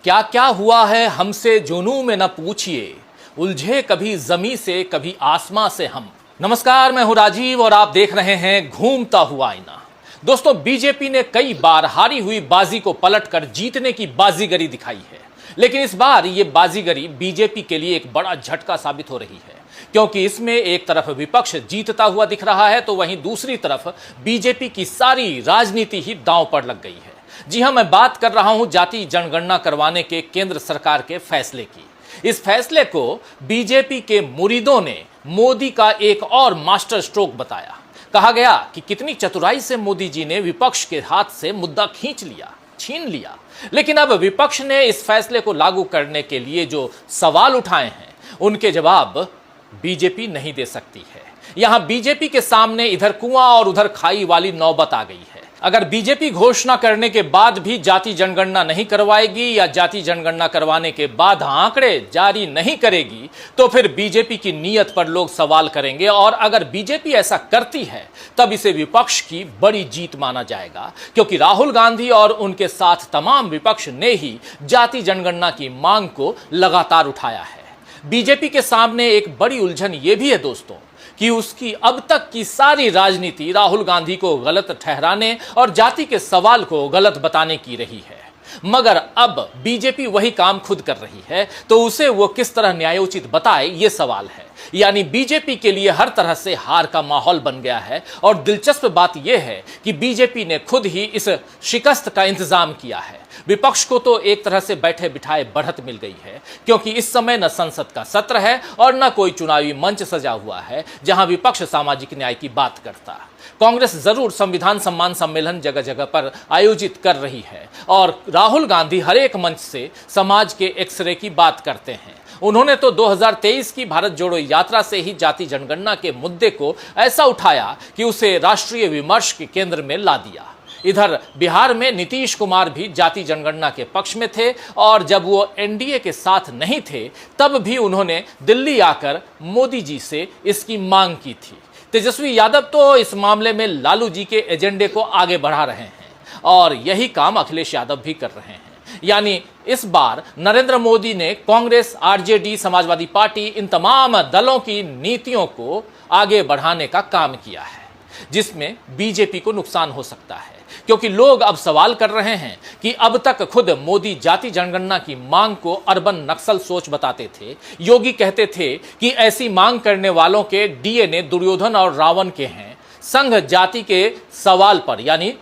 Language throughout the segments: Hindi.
क्या क्या हुआ है हमसे जुनून में न पूछिए, उलझे कभी जमी से कभी आसमां से हम। नमस्कार, मैं हूं राजीव और आप देख रहे हैं घूमता हुआ आईना। दोस्तों, बीजेपी ने कई बार हारी हुई बाजी को पलटकर जीतने की बाजीगरी दिखाई है, लेकिन इस बार ये बाजीगरी बीजेपी के लिए एक बड़ा झटका साबित हो रही है, क्योंकि इसमें एक तरफ विपक्ष जीतता हुआ दिख रहा है तो वहीं दूसरी तरफ बीजेपी की सारी राजनीति ही दांव पर लग गई है। जी हां, मैं बात कर रहा हूं जाति जनगणना करवाने के केंद्र सरकार के फैसले की। इस फैसले को बीजेपी के मुरीदों ने मोदी का एक और मास्टर स्ट्रोक बताया। कहा गया कि कितनी चतुराई से मोदी जी ने विपक्ष के हाथ से मुद्दा खींच लिया, छीन लिया। लेकिन अब विपक्ष ने इस फैसले को लागू करने के लिए जो सवाल उठाए हैं, उनके जवाब बीजेपी नहीं दे सकती है। यहां बीजेपी के सामने इधर कुआं और उधर खाई वाली नौबत आ गई है। अगर बीजेपी घोषणा करने के बाद भी जाति जनगणना नहीं करवाएगी या जाति जनगणना करवाने के बाद आंकड़े जारी नहीं करेगी, तो फिर बीजेपी की नीयत पर लोग सवाल करेंगे। और अगर बीजेपी ऐसा करती है तब इसे विपक्ष की बड़ी जीत माना जाएगा, क्योंकि राहुल गांधी और उनके साथ तमाम विपक्ष ने ही जाति जनगणना की मांग को लगातार उठाया है। बीजेपी के सामने एक बड़ी उलझन यह भी है दोस्तों कि उसकी अब तक की सारी राजनीति राहुल गांधी को गलत ठहराने और जाति के सवाल को गलत बताने की रही है। मगर अब बीजेपी वही काम खुद कर रही है, तो उसे वो किस तरह न्यायोचित बताए, ये सवाल है। यानी बीजेपी के लिए हर तरह से हार का माहौल बन गया है। और दिलचस्प बात यह है कि बीजेपी ने खुद ही इस शिकस्त का इंतजाम किया है। विपक्ष को तो एक तरह से बैठे बिठाए बढ़त मिल गई है, क्योंकि इस समय न संसद का सत्र है और न कोई चुनावी मंच सजा हुआ है जहां विपक्ष सामाजिक न्याय की बात करता। कांग्रेस जरूर संविधान सम्मान सम्मेलन जगह जगह पर आयोजित कर रही है और राहुल गांधी हर एक मंच से समाज के एक्सरे की बात करते हैं। उन्होंने तो 2023 की भारत जोड़ो यात्रा से ही जाति जनगणना के मुद्दे को ऐसा उठाया कि उसे राष्ट्रीय विमर्श के केंद्र में ला दिया। इधर बिहार में नीतीश कुमार भी जाति जनगणना के पक्ष में थे और जब वो एनडीए के साथ नहीं थे तब भी उन्होंने दिल्ली आकर मोदी जी से इसकी मांग की थी। तेजस्वी यादव तो इस मामले में लालू जी के एजेंडे को आगे बढ़ा रहे हैं और यही काम अखिलेश यादव भी कर रहे हैं। यानी इस बार नरेंद्र मोदी ने कांग्रेस, आरजेडी, समाजवादी पार्टी, इन तमाम दलों की नीतियों को आगे बढ़ाने का काम किया है, जिसमें बीजेपी को नुकसान हो सकता है। क्योंकि लोग अब सवाल कर रहे हैं कि अब तक खुद मोदी जाति जनगणना की मांग को अर्बन नक्सल सोच बताते थे। योगी कहते थे कि ऐसी मांग करने वालों के डीएनए दुर्योधन और रावण के हैं। संघ जाति के सवाल पर यानी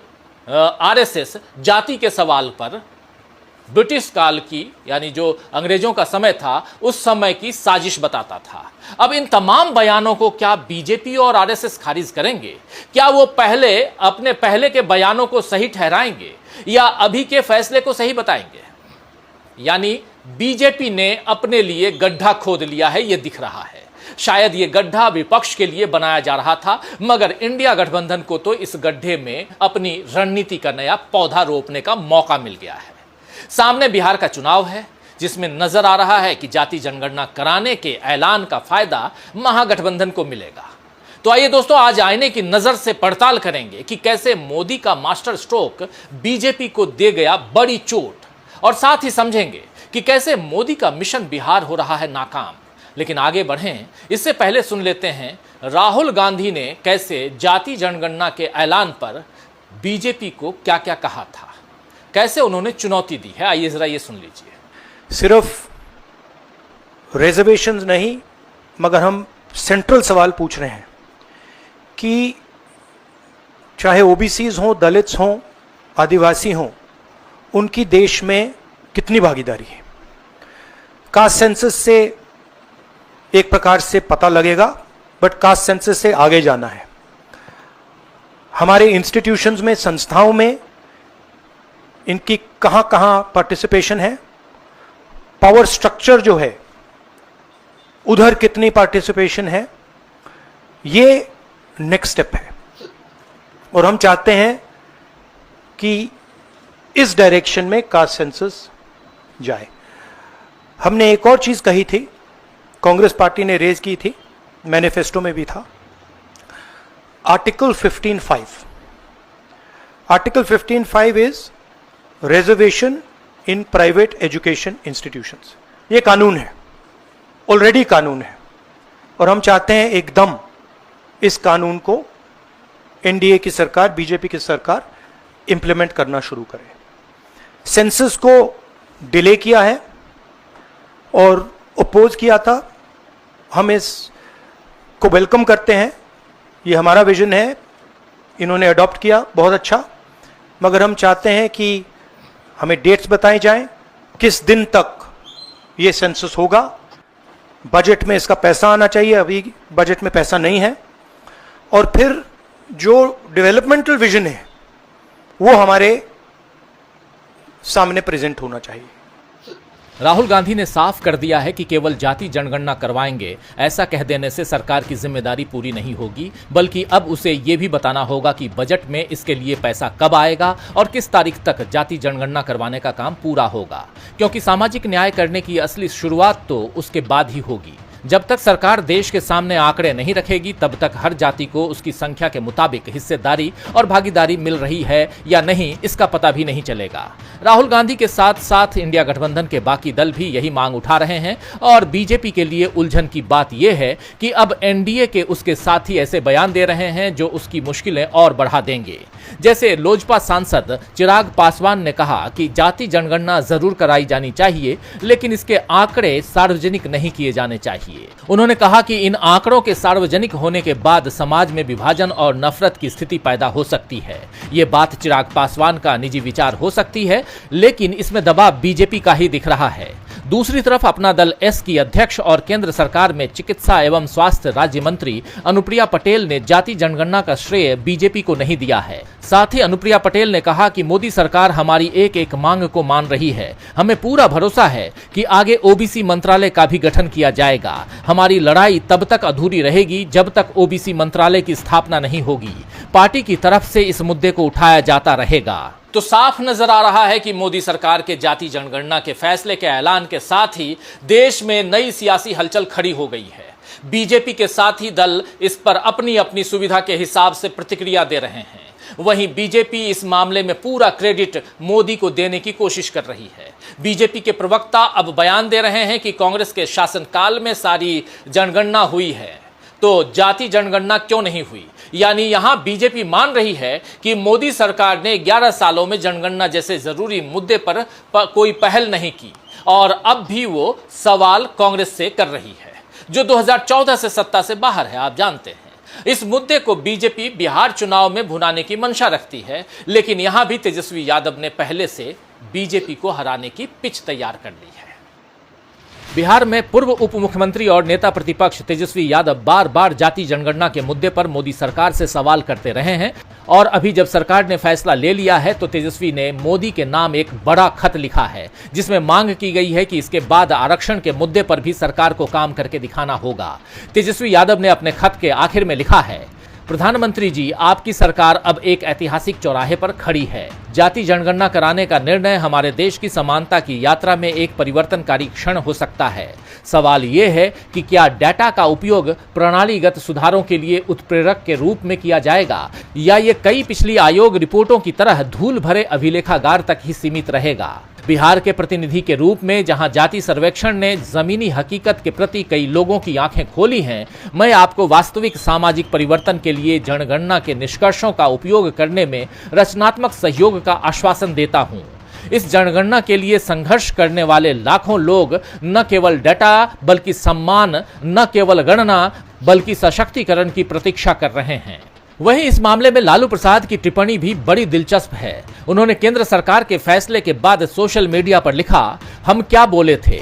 आरएसएस जाति के सवाल पर ब्रिटिश काल की यानी जो अंग्रेजों का समय था उस समय की साजिश बताता था। अब इन तमाम बयानों को क्या बीजेपी और आरएसएस खारिज करेंगे? क्या वो अपने पहले के बयानों को सही ठहराएंगे या अभी के फैसले को सही बताएंगे? यानी बीजेपी ने अपने लिए गड्ढा खोद लिया है, ये दिख रहा है। शायद ये गड्ढा विपक्ष के लिए बनाया जा रहा था, मगर इंडिया गठबंधन को तो इस गड्ढे में अपनी रणनीति का नया पौधा रोपने का मौका मिल गया है। सामने बिहार का चुनाव है, जिसमें नजर आ रहा है कि जाति जनगणना कराने के ऐलान का फायदा महागठबंधन को मिलेगा। तो आइए दोस्तों, आज आईने की नजर से पड़ताल करेंगे कि कैसे मोदी का मास्टर स्ट्रोक बीजेपी को दे गया बड़ी चोट, और साथ ही समझेंगे कि कैसे मोदी का मिशन बिहार हो रहा है नाकाम। लेकिन आगे बढ़ें, इससे पहले सुन लेते हैं राहुल गांधी ने कैसे जाति जनगणना के ऐलान पर बीजेपी को क्या क्या कहा था, कैसे उन्होंने चुनौती दी है। आइए जरा ये सुन लीजिए। सिर्फ रिजर्वेशंस नहीं, मगर हम सेंट्रल सवाल पूछ रहे हैं कि चाहे ओबीसीज हों, दलित्स हों, आदिवासी हों, उनकी देश में कितनी भागीदारी है। कास्ट सेंसस से एक प्रकार से पता लगेगा, बट कास्ट सेंसस से आगे जाना है। हमारे इंस्टीट्यूशंस में, संस्थाओं में इनकी कहां कहां पार्टिसिपेशन है, पावर स्ट्रक्चर जो है उधर कितनी पार्टिसिपेशन है, ये नेक्स्ट स्टेप है। और हम चाहते हैं कि इस डायरेक्शन में कास्ट सेंसस जाए। हमने एक और चीज कही थी, कांग्रेस पार्टी ने रेज की थी, मैनिफेस्टो में भी था, article 15(5). Article 15(5) is reservation in private education institutions. ये कानून है, ऑलरेडी कानून है, और हम चाहते हैं एकदम इस कानून को एनडीए की सरकार, बीजेपी की सरकार इंप्लीमेंट करना शुरू करे। सेंसस को डिले किया है और अपोज किया था, हम इसको वेलकम करते हैं, ये हमारा विजन है, इन्होंने अडॉप्ट किया, बहुत अच्छा, मगर हम चाहते हैं कि हमें डेट्स बताई जाएं, किस दिन तक ये सेंसस होगा, बजट में इसका पैसा आना चाहिए, अभी बजट में पैसा नहीं है, और फिर जो डेवलपमेंटल विजन है वो हमारे सामने प्रेजेंट होना चाहिए। राहुल गांधी ने साफ कर दिया है कि केवल जाति जनगणना करवाएंगे ऐसा कह देने से सरकार की जिम्मेदारी पूरी नहीं होगी, बल्कि अब उसे ये भी बताना होगा कि बजट में इसके लिए पैसा कब आएगा और किस तारीख तक जाति जनगणना करवाने का काम पूरा होगा, क्योंकि सामाजिक न्याय करने की असली शुरुआत तो उसके बाद ही होगी। जब तक सरकार देश के सामने आंकड़े नहीं रखेगी, तब तक हर जाति को उसकी संख्या के मुताबिक हिस्सेदारी और भागीदारी मिल रही है या नहीं, इसका पता भी नहीं चलेगा। राहुल गांधी के साथ साथ इंडिया गठबंधन के बाकी दल भी यही मांग उठा रहे हैं, और बीजेपी के लिए उलझन की बात यह है कि अब एनडीए के उसके साथी ऐसे बयान दे रहे हैं जो उसकी मुश्किलें और बढ़ा देंगे। जैसे लोजपा सांसद चिराग पासवान ने कहा कि जाति जनगणना जरूर कराई जानी चाहिए, लेकिन इसके आंकड़े सार्वजनिक नहीं किए जाने चाहिए। उन्होंने कहा कि इन आंकड़ों के सार्वजनिक होने के बाद समाज में विभाजन और नफरत की स्थिति पैदा हो सकती है। ये बात चिराग पासवान का निजी विचार हो सकती है, लेकिन इसमें दबाव बीजेपी का ही दिख रहा है। दूसरी तरफ अपना दल एस की अध्यक्ष और केंद्र सरकार में चिकित्सा एवं स्वास्थ्य राज्य मंत्री अनुप्रिया पटेल ने जाति जनगणना का श्रेय बीजेपी को नहीं दिया है। साथ ही अनुप्रिया पटेल ने कहा कि मोदी सरकार हमारी एक एक मांग को मान रही है, हमें पूरा भरोसा है कि आगे ओबीसी मंत्रालय का भी गठन किया जाएगा। हमारी लड़ाई तब तक अधूरी रहेगी जब तक ओबीसी मंत्रालय की स्थापना नहीं होगी। पार्टी की तरफ से इस मुद्दे को उठाया जाता रहेगा। तो साफ नजर आ रहा है कि मोदी सरकार के जाति जनगणना के फैसले के ऐलान के साथ ही देश में नई सियासी हलचल खड़ी हो गई है। बीजेपी के साथी दल इस पर अपनी अपनी सुविधा के हिसाब से प्रतिक्रिया दे रहे हैं। वहीं बीजेपी इस मामले में पूरा क्रेडिट मोदी को देने की कोशिश कर रही है। बीजेपी के प्रवक्ता अब बयान दे रहे हैं कि कांग्रेस के शासनकाल में सारी जनगणना हुई है, तो जाति जनगणना क्यों नहीं हुई। यानी यहां बीजेपी मान रही है कि मोदी सरकार ने 11 सालों में जनगणना जैसे जरूरी मुद्दे पर कोई पहल नहीं की, और अब भी वो सवाल कांग्रेस से कर रही है, जो 2014 से सत्ता से बाहर है। आप जानते हैं इस मुद्दे को बीजेपी बिहार चुनाव में भुनाने की मंशा रखती है, लेकिन यहां भी तेजस्वी यादव ने पहले से बीजेपी को हराने की पिच तैयार कर ली है। बिहार में पूर्व उप मुख्यमंत्री और नेता प्रतिपक्ष तेजस्वी यादव बार बार जाति जनगणना के मुद्दे पर मोदी सरकार से सवाल करते रहे हैं, और अभी जब सरकार ने फैसला ले लिया है तो तेजस्वी ने मोदी के नाम एक बड़ा खत लिखा है, जिसमें मांग की गई है कि इसके बाद आरक्षण के मुद्दे पर भी सरकार को काम करके दिखाना होगा। तेजस्वी यादव ने अपने खत के आखिर में लिखा है, प्रधानमंत्री जी, आपकी सरकार अब एक ऐतिहासिक चौराहे पर खड़ी है। जाति जनगणना कराने का निर्णय हमारे देश की समानता की यात्रा में एक परिवर्तनकारी क्षण हो सकता है। सवाल ये है कि क्या डाटा का उपयोग प्रणालीगत सुधारों के लिए उत्प्रेरक के रूप में किया जाएगा, या ये कई पिछली आयोग रिपोर्टों की तरह धूल भरे अभिलेखागार तक ही सीमित रहेगा। बिहार के प्रतिनिधि के रूप में जहां जाति सर्वेक्षण ने जमीनी हकीकत के प्रति कई लोगों की आंखें खोली हैं, मैं आपको वास्तविक सामाजिक परिवर्तन के लिए जनगणना के निष्कर्षों का उपयोग करने में रचनात्मक सहयोग का आश्वासन देता हूं। इस जनगणना के लिए संघर्ष करने वाले लाखों लोग न केवल डाटा बल्कि सम्मान, न केवल गणना बल्कि सशक्तिकरण की प्रतीक्षा कर रहे हैं। वहीं इस मामले में लालू प्रसाद की टिप्पणी भी बड़ी दिलचस्प है। उन्होंने केंद्र सरकार के फैसले के बाद सोशल मीडिया पर लिखा, हम क्या बोले थे,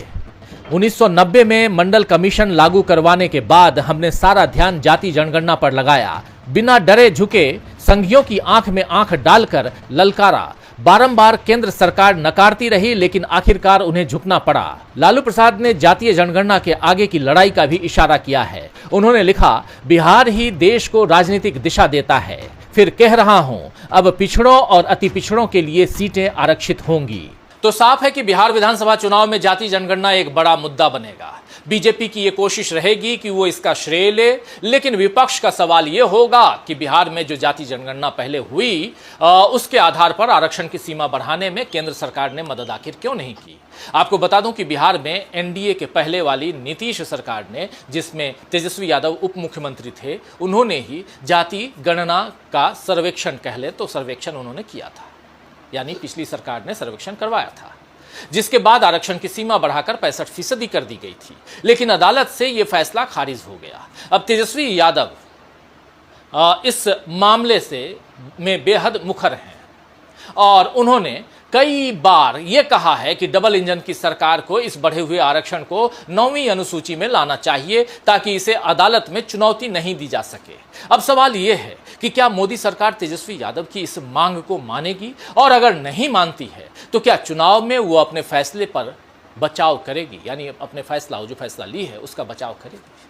1990 में मंडल कमीशन लागू करवाने के बाद हमने सारा ध्यान जाति जनगणना पर लगाया। बिना डरे झुके संघियों की आंख में आंख डालकर ललकारा। बारंबार केंद्र सरकार नकारती रही, लेकिन आखिरकार उन्हें झुकना पड़ा। लालू प्रसाद ने जातीय जनगणना के आगे की लड़ाई का भी इशारा किया है। उन्होंने लिखा, बिहार ही देश को राजनीतिक दिशा देता है। फिर कह रहा हूं, अब पिछड़ों और अति पिछड़ों के लिए सीटें आरक्षित होंगी। तो साफ है कि बिहार विधानसभा चुनाव में जाति जनगणना एक बड़ा मुद्दा बनेगा। बीजेपी की यह कोशिश रहेगी कि वो इसका श्रेय ले, लेकिन विपक्ष का सवाल यह होगा कि बिहार में जो जाति जनगणना पहले हुई उसके आधार पर आरक्षण की सीमा बढ़ाने में केंद्र सरकार ने मदद आखिर क्यों नहीं की। आपको बता दूं कि बिहार में एनडीए के पहले वाली नीतीश सरकार ने, जिसमें तेजस्वी यादव उप मुख्यमंत्री थे, उन्होंने ही जाति गणना का सर्वेक्षण कह ले तो सर्वेक्षण उन्होंने किया था, यानी पिछली सरकार ने सर्वेक्षण करवाया था, जिसके बाद आरक्षण की सीमा बढ़ाकर 65% कर दी गई थी। लेकिन अदालत से यह फैसला खारिज हो गया। अब तेजस्वी यादव इस मामले में बेहद मुखर हैं और उन्होंने कई बार यह कहा है कि डबल इंजन की सरकार को इस बढ़े हुए आरक्षण को 9वीं अनुसूची में लाना चाहिए ताकि इसे अदालत में चुनौती नहीं दी जा सके। अब सवाल यह है कि क्या मोदी सरकार तेजस्वी यादव की इस मांग को मानेगी, और अगर नहीं मानती है तो क्या चुनाव में वो अपने फैसले पर बचाव करेगी, यानी अपने जो फैसला ली है उसका बचाव करेगी।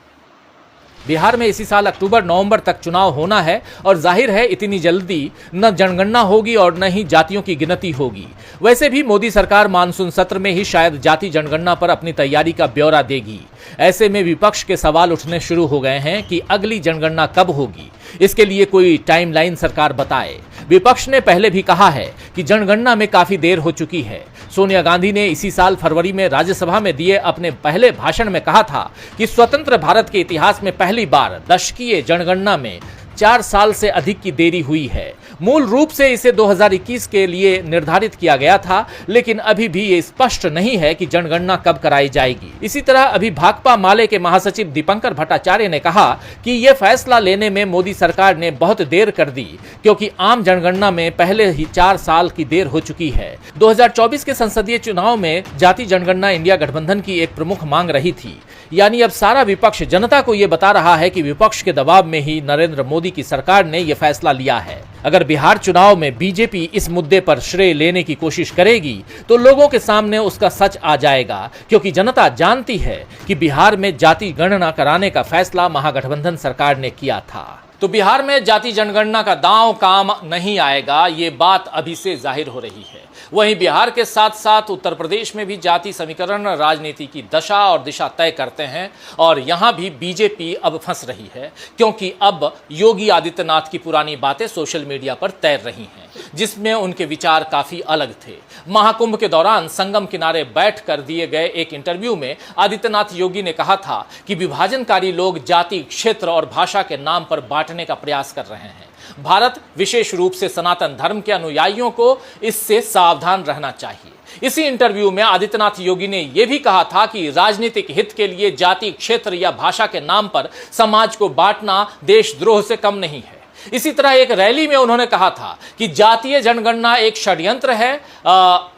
बिहार में इसी साल अक्टूबर नवंबर तक चुनाव होना है और जाहिर है इतनी जल्दी न जनगणना होगी और न ही जातियों की गिनती होगी। वैसे भी मोदी सरकार मानसून सत्र में ही शायद जाति जनगणना पर अपनी तैयारी का ब्यौरा देगी। ऐसे में विपक्ष के सवाल उठने शुरू हो गए हैं कि अगली जनगणना कब होगी, इसके लिए कोई टाइमलाइन सरकार बताए। विपक्ष ने पहले भी कहा है कि जनगणना में काफी देर हो चुकी है। सोनिया गांधी ने इसी साल फरवरी में राज्यसभा में दिए अपने पहले भाषण में कहा था कि स्वतंत्र भारत के इतिहास में पहली बार दशकीय जनगणना में 4 साल से अधिक की देरी हुई है। मूल रूप से इसे 2021 के लिए निर्धारित किया गया था, लेकिन अभी भी ये स्पष्ट नहीं है कि जनगणना कब कराई जाएगी। इसी तरह अभी भाकपा माले के महासचिव दीपंकर भट्टाचार्य ने कहा कि यह फैसला लेने में मोदी सरकार ने बहुत देर कर दी, क्योंकि आम जनगणना में पहले ही 4 साल की देर हो चुकी है। 2024 के संसदीय चुनाव में जाति जनगणना इंडिया गठबंधन की एक प्रमुख मांग रही थी। यानी अब सारा विपक्ष जनता को यह बता रहा है कि विपक्ष के दबाव में ही नरेंद्र मोदी की सरकार ने यह फैसला लिया है। अगर बिहार चुनाव में बीजेपी इस मुद्दे पर श्रेय लेने की कोशिश करेगी तो लोगों के सामने उसका सच आ जाएगा, क्योंकि जनता जानती है कि बिहार में जाति गणना कराने का फैसला महागठबंधन सरकार ने किया था। तो बिहार में जाति जनगणना का दांव काम नहीं आएगा, ये बात अभी से जाहिर हो रही है। वहीं बिहार के साथ साथ उत्तर प्रदेश में भी जाति समीकरण राजनीति की दशा और दिशा तय करते हैं, और यहां भी बीजेपी अब फंस रही है, क्योंकि अब योगी आदित्यनाथ की पुरानी बातें सोशल मीडिया पर तैर रही हैं, जिसमें उनके विचार काफी अलग थे। महाकुंभ के दौरान संगम किनारे बैठ कर दिए गए एक इंटरव्यू में आदित्यनाथ योगी ने कहा था कि विभाजनकारी लोग जाति, क्षेत्र और भाषा के नाम पर बांटने का प्रयास कर रहे हैं। भारत, विशेष रूप से सनातन धर्म के अनुयायियों को इससे सावधान रहना चाहिए। इसी इंटरव्यू में आदित्यनाथ योगी ने यह भी कहा था कि राजनीतिक हित के लिए जाति, क्षेत्र या भाषा के नाम पर समाज को बांटना देशद्रोह से कम नहीं है। इसी तरह एक रैली में उन्होंने कहा था कि जातीय जनगणना एक षड्यंत्र है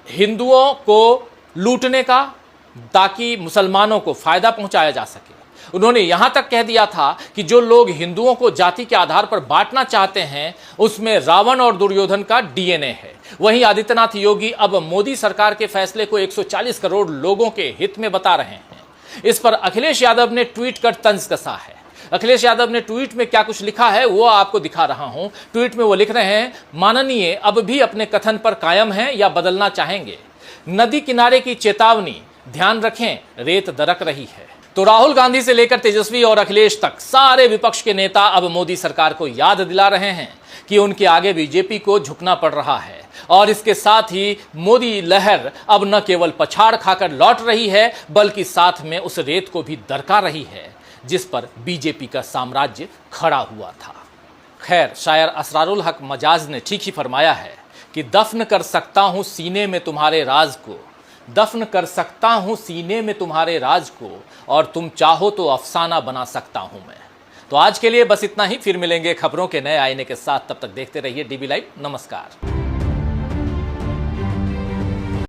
हिंदुओं को लूटने का, ताकि मुसलमानों को फायदा पहुंचाया जा सके। उन्होंने यहां तक कह दिया था कि जो लोग हिंदुओं को जाति के आधार पर बांटना चाहते हैं उसमें रावण और दुर्योधन का डीएनए है। वहीं आदित्यनाथ योगी अब मोदी सरकार के फैसले को 140 करोड़ लोगों के हित में बता रहे हैं। इस पर अखिलेश यादव ने ट्वीट कर तंज कसा है। अखिलेश यादव ने ट्वीट में क्या कुछ लिखा है वो आपको दिखा रहा हूं। ट्वीट में वो लिख रहे हैं, माननीय अब भी अपने कथन पर कायम हैं या बदलना चाहेंगे? नदी किनारे की चेतावनी, ध्यान रखें रेत दरक रही है। तो राहुल गांधी से लेकर तेजस्वी और अखिलेश तक सारे विपक्ष के नेता अब मोदी सरकार को याद दिला रहे हैं कि उनके आगे बीजेपी को झुकना पड़ रहा है, और इसके साथ ही मोदी लहर अब न केवल पछाड़ खाकर लौट रही है बल्कि साथ में उस रेत को भी दरका रही है जिस पर बीजेपी का साम्राज्य खड़ा हुआ था। खैर, शायर असरारुल हक मजाज ने ठीक ही फरमाया है कि दफन कर सकता हूं सीने में तुम्हारे राज को, दफन कर सकता हूं सीने में तुम्हारे राज को, और तुम चाहो तो अफसाना बना सकता हूं मैं। तो आज के लिए बस इतना ही, फिर मिलेंगे खबरों के नए आईने के साथ। तब तक देखते रहिए डीबी लाइव। नमस्कार।